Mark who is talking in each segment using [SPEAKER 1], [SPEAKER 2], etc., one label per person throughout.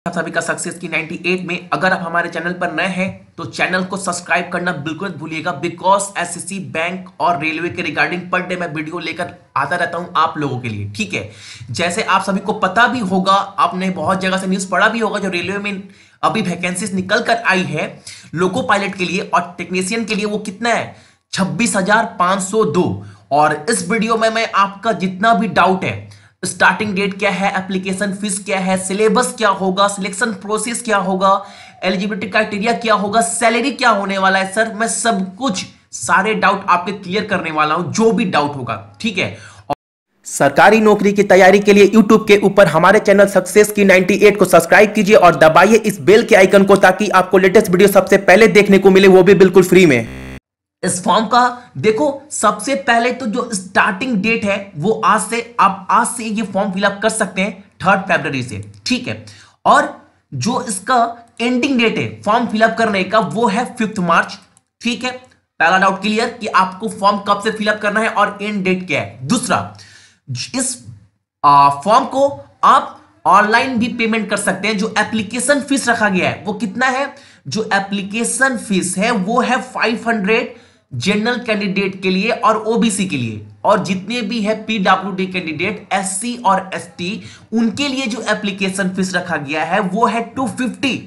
[SPEAKER 1] आप सभी का सक्सेस की 98 में। अगर आप हमारे चैनल पर नए हैं तो चैनल को सब्सक्राइब करना बिल्कुल मत भूलिएगा, बिकॉज एसएससी बैंक और रेलवे के रिगार्डिंग पर डे मैं वीडियो लेकर आता रहता हूं आप लोगों के लिए। ठीक है, जैसे आप सभी को पता भी होगा, आपने बहुत जगह से न्यूज पढ़ा भी होगा, जो रेलवे में अभी वैकेंसीज निकल कर आई है लोको पायलट के लिए और टेक्नीशियन के लिए, वो कितना है 26,502। और इस वीडियो में मैं आपका जितना भी डाउट है, स्टार्टिंग डेट क्या है, एप्लीकेशन फीस क्या है, सिलेबस क्या होगा, सिलेक्शन प्रोसेस क्या होगा, एलिजिबिलिटी क्राइटेरिया क्या होगा, सैलरी क्या होने वाला है, सर मैं सब कुछ सारे डाउट आपके क्लियर करने वाला हूं, जो भी डाउट होगा। ठीक है, सरकारी नौकरी की तैयारी के लिए YouTube के ऊपर हमारे चैनल सक्सेस की 98 को सब्सक्राइब कीजिए और दबाइए इस बेल के आइकन को, ताकि आपको लेटेस्ट वीडियो सबसे पहले देखने को मिले, वो भी बिल्कुल फ्री में। इस फॉर्म का देखो, सबसे पहले तो जो स्टार्टिंग डेट है वो आज से ये फॉर्म फिलअप कर सकते हैं 3 फरवरी से। ठीक है, और जो इसका एंडिंग डेट है फॉर्म फिलअप करने का वो है 5 मार्च। ठीक है, पहला डाउट क्लियर कि आपको फॉर्म कब से फिलअप करना है और एंड डेट क्या है। दूसरा, इस फॉर्म को आप ऑनलाइन भी पेमेंट कर सकते हैं। जो एप्लीकेशन फीस रखा गया है वो कितना है, जो एप्लीकेशन फीस है वो है 500 जनरल कैंडिडेट के लिए और ओबीसी के लिए, और जितने भी है पीडब्ल्यूडी कैंडिडेट, एससी और एसटी, उनके लिए जो एप्लीकेशन फीस रखा गया है वो है 250।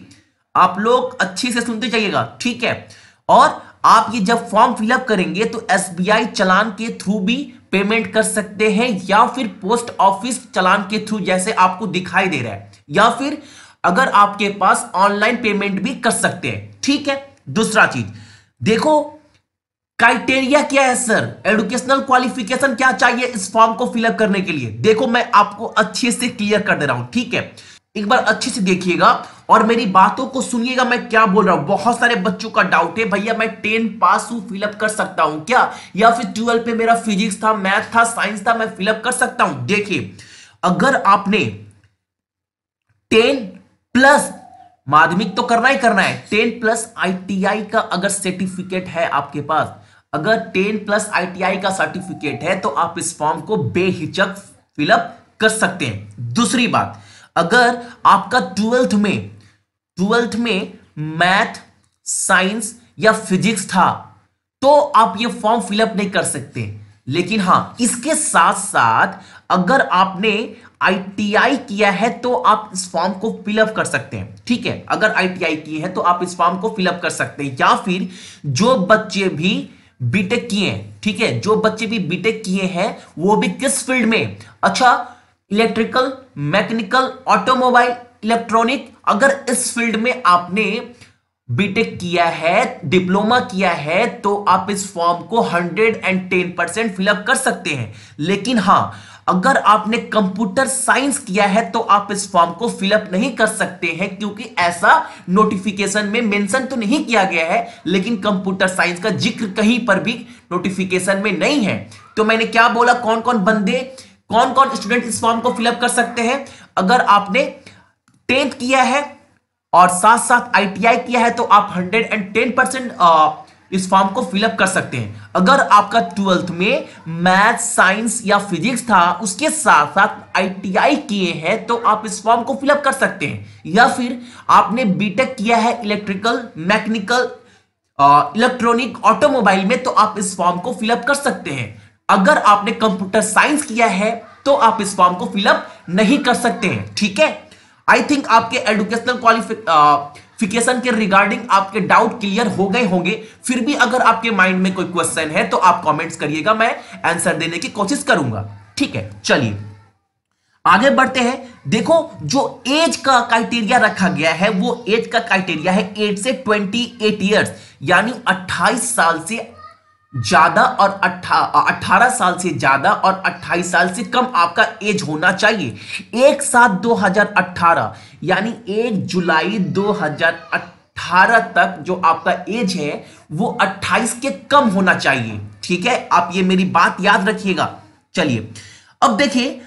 [SPEAKER 1] आप लोग अच्छे से सुनते जाइएगा। ठीक है, और आप ये जब फॉर्म फिलअप करेंगे तो एसबीआई चालान के थ्रू भी पेमेंट कर सकते हैं, या फिर पोस्ट ऑफिस चालान के थ्रू जैसे आपको दिखाई दे रहा है, या फिर अगर आपके पास ऑनलाइन पेमेंट भी कर सकते हैं। ठीक है, दूसरा चीज देखो, क्राइटेरिया क्या है सर, एजुकेशनल क्वालिफिकेशन क्या चाहिए इस फॉर्म को फिलअप करने के लिए। देखो मैं आपको अच्छे से क्लियर कर दे रहा हूं। ठीक है, एक बार अच्छे से देखिएगा और मेरी बातों को सुनिएगा, मैं क्या बोल रहा हूं। बहुत सारे बच्चों का डाउट है, भैया मैं 10 पास हूं, फिलअप कर सकता हूं क्या, या फिर 12 पे मेरा फिजिक्स था, मैथ था, साइंस था, मैं फिलअप कर सकता हूं। देखिए, अगर आपने 10 प्लस माध्यमिक तो करना ही करना है, 10 प्लस आईटीआई का अगर सर्टिफिकेट है आपके पास, अगर 10 प्लस आईटीआई का सर्टिफिकेट है तो आप इस फॉर्म को बेहिचक फिलअप कर सकते हैं। दूसरी बात, अगर आपका 12th में मैथ, साइंस या फिजिक्स था तो आप ये फॉर्म फिलअप नहीं कर सकते। लेकिन हां, इसके साथ साथ अगर आपने आईटीआई किया है तो आप इस फॉर्म को फिलअप कर सकते हैं। ठीक है, अगर आईटीआई की है तो आप इस फॉर्म को फिलअप कर सकते हैं, या फिर जो बच्चे भी बीटेक किए हैं, ठीक है, जो बच्चे भी बीटेक किए हैं वो भी किस फील्ड में, अच्छा इलेक्ट्रिकल, मैकेनिकल, ऑटोमोबाइल, इलेक्ट्रॉनिक, अगर इस फील्ड में आपने बीटेक किया है, डिप्लोमा किया है, तो आप इस फॉर्म को 110% फिलअप कर सकते हैं। लेकिन हां, अगर आपने कंप्यूटर साइंस किया है तो आप इस फॉर्म को फिलअप नहीं कर सकते हैं, क्योंकि ऐसा नोटिफिकेशन में मेंशन तो नहीं किया गया है, लेकिन कंप्यूटर साइंस का जिक्र कहीं पर भी नोटिफिकेशन में नहीं है। तो मैंने क्या बोला, कौन कौन स्टूडेंट इस फॉर्म को फिलअप कर सकते हैं, अगर आपने 10th किया है और साथ साथ आईटीआई किया है तो आप 110% इस फॉर्म को फिलअप कर सकते हैं। अगर आपका 12th में मैथ, साइंस या फिजिक्स था, उसके साथ साथ आईटीआई किए हैं, तो आप इस फॉर्म को फिलअप कर सकते हैं। या फिर आपने बीटेक किया है इलेक्ट्रिकल, मैकेनिकल, इलेक्ट्रॉनिक, ऑटोमोबाइल में, तो आप इस फॉर्म को फिलअप कर सकते हैं। अगर आपने कंप्यूटर साइंस किया है तो आप इस फॉर्म को फिलअप नहीं कर सकते हैं। ठीक है, आई थिंक आपके एजुकेशनल क्वालिफिकेशन के रिगार्डिंग आपके डाउट क्लियर हो गए होंगे। फिर भी अगर आपके माइंड में कोई क्वेश्चन है तो आप कमेंट्स करिएगा, मैं आंसर देने की कोशिश करूंगा। ठीक है, चलिए आगे बढ़ते हैं। देखो, जो एज का क्राइटेरिया रखा गया है वो एज का क्राइटेरिया है 8 से 28 ईयर्स, यानी 28 साल से ज्यादा और 18 साल से ज्यादा और 28 साल से कम आपका एज होना चाहिए। 1/7/2018 यानी 1 जुलाई 2018 तक जो आपका एज है वो 28 के कम होना चाहिए। ठीक है, आप ये मेरी बात याद रखिएगा। चलिए अब देखिए,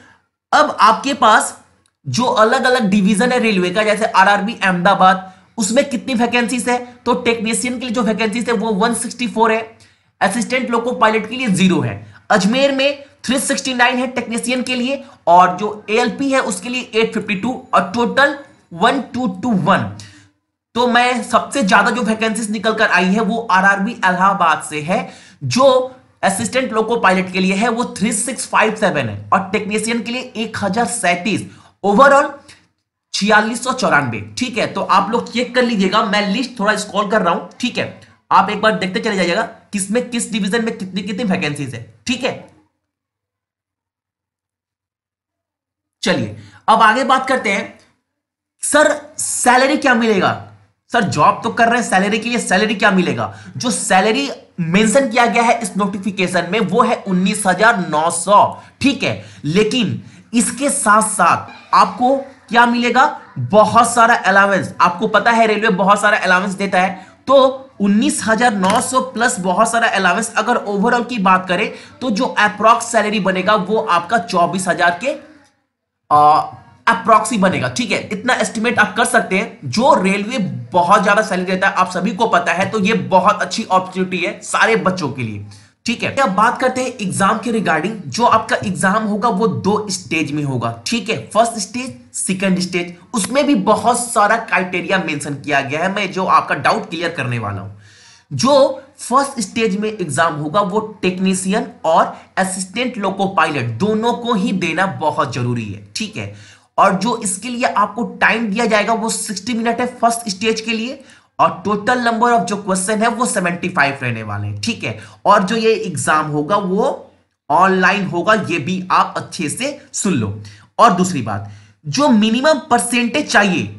[SPEAKER 1] अब आपके पास जो अलग अलग डिवीजन है रेलवे का, जैसे आरआरबी अहमदाबाद, उसमें कितनी वैकेंसीज है, तो टेक्नीशियन के लिए जो वैकेंसीज है वो 164 है, असिस्टेंट लोको पायलट के लिए 0 है। अजमेर में 369 है टेक्नीशियन के लिए, और जो एएलपी है उसके लिए 852, और टोटल 1221। तो मैं सबसे ज्यादा जो वैकेंसीज निकल कर आई है वो आरआरबी इलाहाबाद से है, जो असिस्टेंट लोको पायलट के लिए है वो 3657 है, और टेक्नीशियन के लिए 1037, ओवरऑल 4694। ठीक है, तो आप लोग चेक कर लीजिएगा, मैं लिस्ट थोड़ा स्क्रॉल कर रहा हूं। ठीक है, आप एक बार देखते चले जाइएगा किसमें किस डिवीजन में कितनी कितनी वैकेंसीज है। ठीक है, चलिए अब आगे बात करते हैं। सर सैलरी क्या मिलेगा? सर जॉब तो कर रहे हैं, सैलरी के लिए सैलरी क्या मिलेगा? जो सैलरी मेंशन किया गया है इस नोटिफिकेशन में वो है 19,900। ठीक है, लेकिन इसके साथ साथ आपको क्या मिलेगा? बहुत सारा अलाउंस। आपको पता है रेलवे बहुत सारा अलाउंस देता है, तो 19,900 प्लस बहुत सारा अलाउंस, अगर ओवरऑल की बात करें तो जो अप्रॉक्स सैलरी बनेगा वो आपका 24,000 के अप्रॉक्सी बनेगा। ठीक है, इतना एस्टिमेट आप कर सकते हैं। जो रेलवे बहुत ज्यादा सैलरी देता है आप सभी को पता है, तो ये बहुत अच्छी अपॉर्चुनिटी है सारे बच्चों के लिए। ठीक है, अब बात करते हैं एग्जाम के रिगार्डिंग। जो आपका एग्जाम होगा वो 2 स्टेज में होगा। ठीक है, फर्स्ट स्टेज, सेकंड स्टेज। उसमें भी बहुत सारा क्राइटेरिया मेंशन किया गया है, मैं जो आपका डाउट क्लियर करने वाला हूं। जो फर्स्ट स्टेज में एग्जाम होगा वो टेक्नीशियन और असिस्टेंट लोको पायलट दोनों को ही देना बहुत जरूरी है। ठीक है, और जो इसके लिए आपको टाइम दिया जाएगा वो 60 मिनट है फर्स्ट स्टेज के लिए, और टोटल नंबर ऑफ जो क्वेश्चन है वो 75 रहने वाले हैं। ठीक है, और जो ये एग्जाम होगा वो ऑनलाइन होगा, ये भी आप अच्छे से सुन लो। और दूसरी बात, जो मिनिमम परसेंटेज चाहिए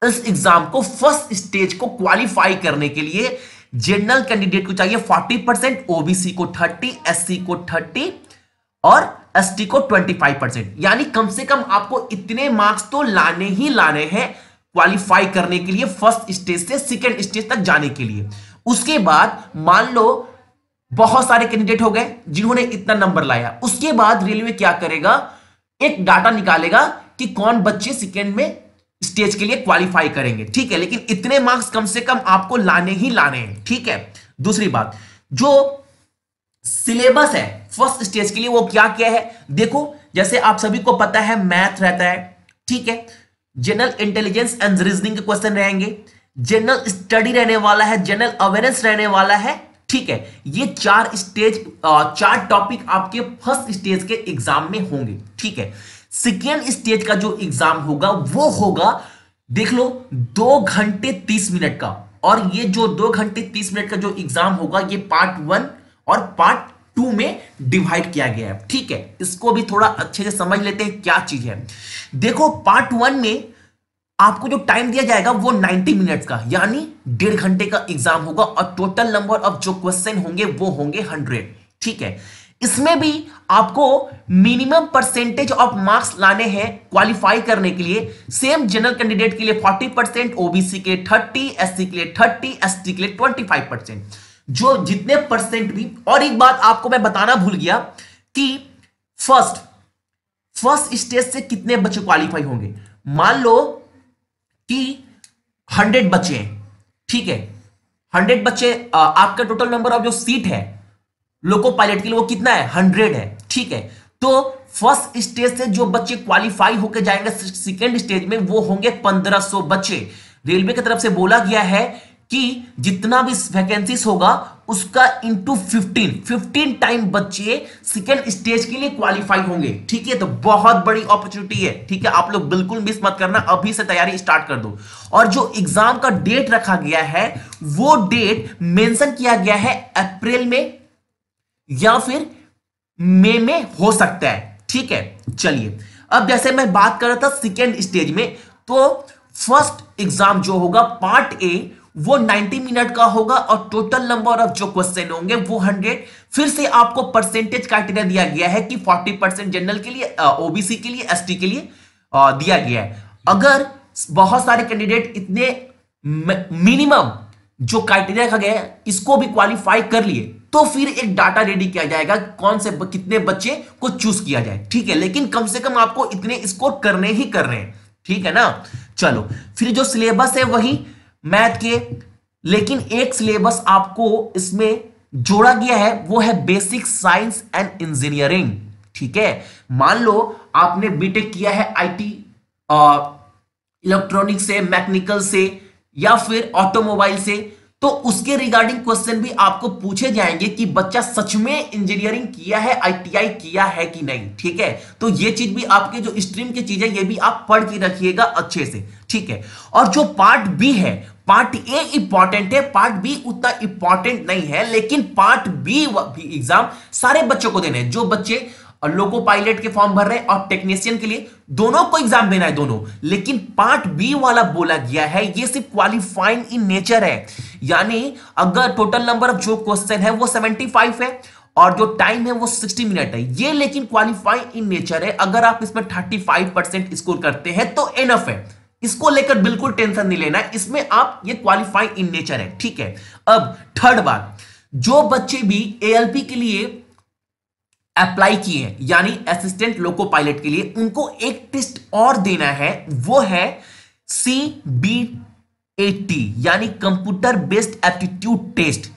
[SPEAKER 1] इस एग्जाम को फर्स्ट स्टेज को क्वालिफाई करने के लिए, जनरल कैंडिडेट को चाहिए 40%, ओबीसी को 30%, एससी को 30% और एसटी को 25%। यानी कम से कम आपको इतने मार्क्स तो लाने ही लाने हैं क्वालिफाई करने के लिए फर्स्ट स्टेज से सेकंड स्टेज तक जाने के लिए। उसके बाद मान लो बहुत सारे कैंडिडेट हो गए जिन्होंने इतना नंबर लाया, उसके बाद रेलवे क्या करेगा, एक डाटा निकालेगा कि कौन बच्चे सेकंड में स्टेज के लिए क्वालिफाई करेंगे। ठीक है, लेकिन इतने मार्क्स कम से कम आपको लाने ही लाने हैं। ठीक है, दूसरी बात, जो सिलेबस है फर्स्ट स्टेज के लिए वो क्या क्या है देखो। जैसे आप सभी को पता है मैथ रहता है, ठीक है, जनरल इंटेलिजेंस एंड रीजनिंग के क्वेश्चन रहेंगे, जनरल स्टडी रहने वाला है, जनरल अवेयरनेस रहने वाला है। ठीक है, ये 4 टॉपिक आपके फर्स्ट स्टेज के एग्जाम में होंगे। ठीक है, सेकेंड स्टेज का जो एग्जाम होगा वो होगा, देख लो, 2 घंटे 30 मिनट का। और ये जो 2 घंटे 30 मिनट का जो एग्जाम होगा ये पार्ट 1 और पार्ट 2 में डिवाइड किया गया है। ठीक है, इसको भी थोड़ा अच्छे से समझ लेते हैं क्या चीज है। देखो, पार्ट 1 में आपको जो टाइम दिया जाएगा वो 90 मिनट्स का, यानी 1.5 घंटे का एग्जाम होगा, और टोटल नंबर ऑफ जो क्वेश्चन होंगे वो होंगे 100। ठीक है, इसमें भी आपको मिनिमम परसेंटेज ऑफ मार्क्स लाने हैं क्वालिफाई करने के लिए। सेम जनरल कैंडिडेट के लिए 40%, ओबीसी के 30%, एससी के लिए 30%, एसटी के लिए 25%। जो जितने परसेंट भी, और एक बात आपको मैं बताना भूल गया कि फर्स्ट स्टेज से कितने बच्चे क्वालिफाई होंगे। मान लो कि 100 बच्चे हैं, ठीक है, 100 बच्चे, आपका टोटल नंबर ऑफ जो सीट है लोको पायलट के लिए वो कितना है, 100 है। ठीक है, तो फर्स्ट स्टेज से जो बच्चे क्वालिफाई होकर जाएंगे सेकेंड स्टेज में वो होंगे 1500 बच्चे। रेलवे की तरफ से बोला गया है कि जितना भी वैकेंसीज होगा उसका इंटू 15 टाइम बच्चे सेकेंड स्टेज के लिए क्वालिफाई होंगे। ठीक है, तो बहुत बड़ी अपॉर्चुनिटी है। ठीक है, आप लोग बिल्कुल मिस मत करना, अभी से तैयारी स्टार्ट कर दो। और जो एग्जाम का डेट रखा गया है वो डेट मेंशन किया गया है अप्रैल में या फिर मई में हो सकता है। ठीक है, चलिए अब जैसे मैं बात कर रहा था सेकेंड स्टेज में, तो फर्स्ट एग्जाम जो होगा पार्ट ए वो 90 मिनट का होगा, और टोटल नंबर ऑफ जो क्वेश्चन होंगे वो 100। फिर से आपको परसेंटेज क्राइटेरिया दिया गया है कि 40% जनरल के लिए, ओबीसी के लिए, एसटी के लिए दिया गया है। अगर बहुत सारे कैंडिडेट इतने मिनिमम जो क्राइटेरिया रखा गया है इसको भी क्वालिफाई कर लिए तो फिर एक डाटा रेडी किया जाएगा कौन से कितने बच्चे को चूज किया जाए। ठीक है, लेकिन कम से कम आपको इतने स्कोर करने ही करने हैं। ठीक है ना, चलो फिर जो सिलेबस है वही मैथ के, लेकिन एक सिलेबस आपको इसमें जोड़ा गया है वो है बेसिक साइंस एंड इंजीनियरिंग। ठीक है, मान लो आपने बीटेक किया है आईटी इलेक्ट्रॉनिक से, मैकेनिकल से या फिर ऑटोमोबाइल से, तो उसके रिगार्डिंग क्वेश्चन भी आपको पूछे जाएंगे कि बच्चा सच में इंजीनियरिंग किया है, आईटीआई किया है कि नहीं। ठीक है, तो ये चीज भी आपके जो स्ट्रीम की चीज है ये भी आप पढ़ के रखिएगा अच्छे से। ठीक है, और जो पार्ट बी है, पार्ट ए इंपॉर्टेंट है, पार्ट बी उतना इंपॉर्टेंट नहीं है, लेकिन पार्ट बी एग्जाम सारे बच्चों को देने हैं। जो बच्चे लोको पायलट के फॉर्म भर रहे हैं और टेक्नीशियन के लिए, दोनों को एग्जाम देना है, दोनों। लेकिन पार्ट बी वाला बोला गया है ये सिर्फ क्वालिफाइंग इन नेचर है, यानी अगर टोटल नंबर ऑफ जो क्वेश्चन है वो 75 है और जो टाइम है वो 60 मिनट है, ये लेकिन क्वालिफाइंग इन नेचर है। अगर आप इसमें 35% स्कोर करते हैं तो एनफ है, इसको लेकर बिल्कुल टेंशन नहीं लेना है, इसमें आप ये क्वालिफाइंग इन नेचर है। ठीक है, अब थर्ड बात, जो बच्चे भी एएलपी के लिए अप्लाई किए हैं, यानी असिस्टेंट लोको पायलट के लिए, उनको एक टेस्ट और देना है, वो है CBAT, यानी कंप्यूटर बेस्ड एप्टीट्यूड टेस्ट।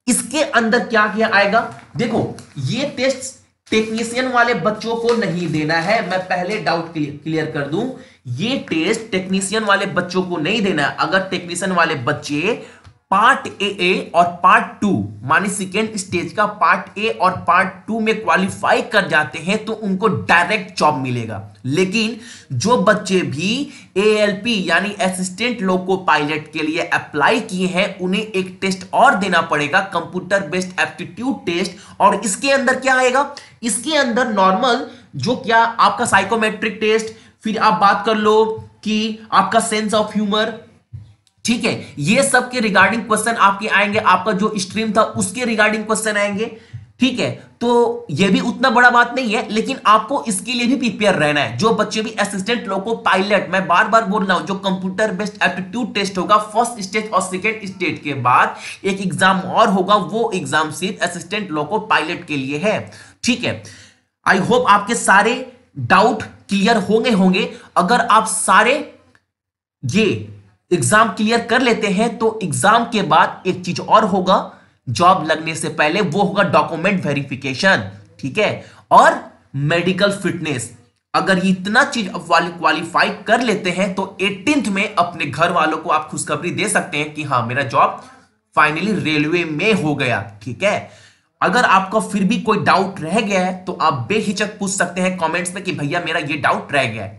[SPEAKER 1] इसके अंदर क्या क्या आएगा, देखो ये टेस्ट टेक्नीशियन वाले बच्चों को नहीं देना है, मैं पहले डाउट क्लियर कर दूं, ये टेस्ट टेक्नीशियन वाले बच्चों को नहीं देना है। अगर टेक्नीशियन वाले बच्चे पार्ट ए और पार्ट 2 मानी सेकेंड स्टेज का पार्ट ए और पार्ट 2 में क्वालिफाई कर जाते हैं तो उनको डायरेक्ट जॉब मिलेगा। लेकिन जो बच्चे भी एएलपी यानी असिस्टेंट लोको पायलट के लिए अप्लाई किए हैं उन्हें एक टेस्ट और देना पड़ेगा, कंप्यूटर बेस्ड एप्टीट्यूड टेस्ट। और इसके अंदर क्या आएगा, इसके अंदर नॉर्मल जो क्या आपका साइकोमेट्रिक टेस्ट, फिर आप बात कर लो कि आपका सेंस ऑफ ह्यूमर, ठीक है, ये सब के रिगार्डिंग क्वेश्चन आपके आएंगे, आपका जो स्ट्रीम था उसके रिगार्डिंग क्वेश्चन आएंगे। ठीक है, तो ये भी उतना बड़ा बात नहीं है, लेकिन आपको इसके लिए भी प्रिपेयर रहना है। जो बच्चे भी असिस्टेंट लोको पायलट, मैं बार बार बोल रहा हूं, जो कंप्यूटर बेस्ड एप्टीट्यूड टेस्ट होगा फर्स्ट स्टेज और सेकेंड स्टेज के बाद एक एग्जाम और होगा, वो एग्जाम सिर्फ असिस्टेंट लोको पायलट के लिए है। ठीक है, आई होप आपके सारे डाउट क्लियर होंगे। अगर आप सारे ये एग्जाम क्लियर कर लेते हैं तो एग्जाम के बाद एक चीज और होगा, जॉब लगने से पहले, वो होगा डॉक्यूमेंट वेरिफिकेशन। ठीक है, और मेडिकल फिटनेस। अगर इतना चीज क्वालिफाई कर लेते हैं तो 18th में अपने घर वालों को आप खुशखबरी दे सकते हैं कि हाँ मेरा जॉब फाइनली रेलवे में हो गया। ठीक है, अगर आपका फिर भी कोई डाउट रह गया है तो आप बेहिचक पूछ सकते हैं कमेंट्स में कि भैया मेरा ये डाउट रह गया है।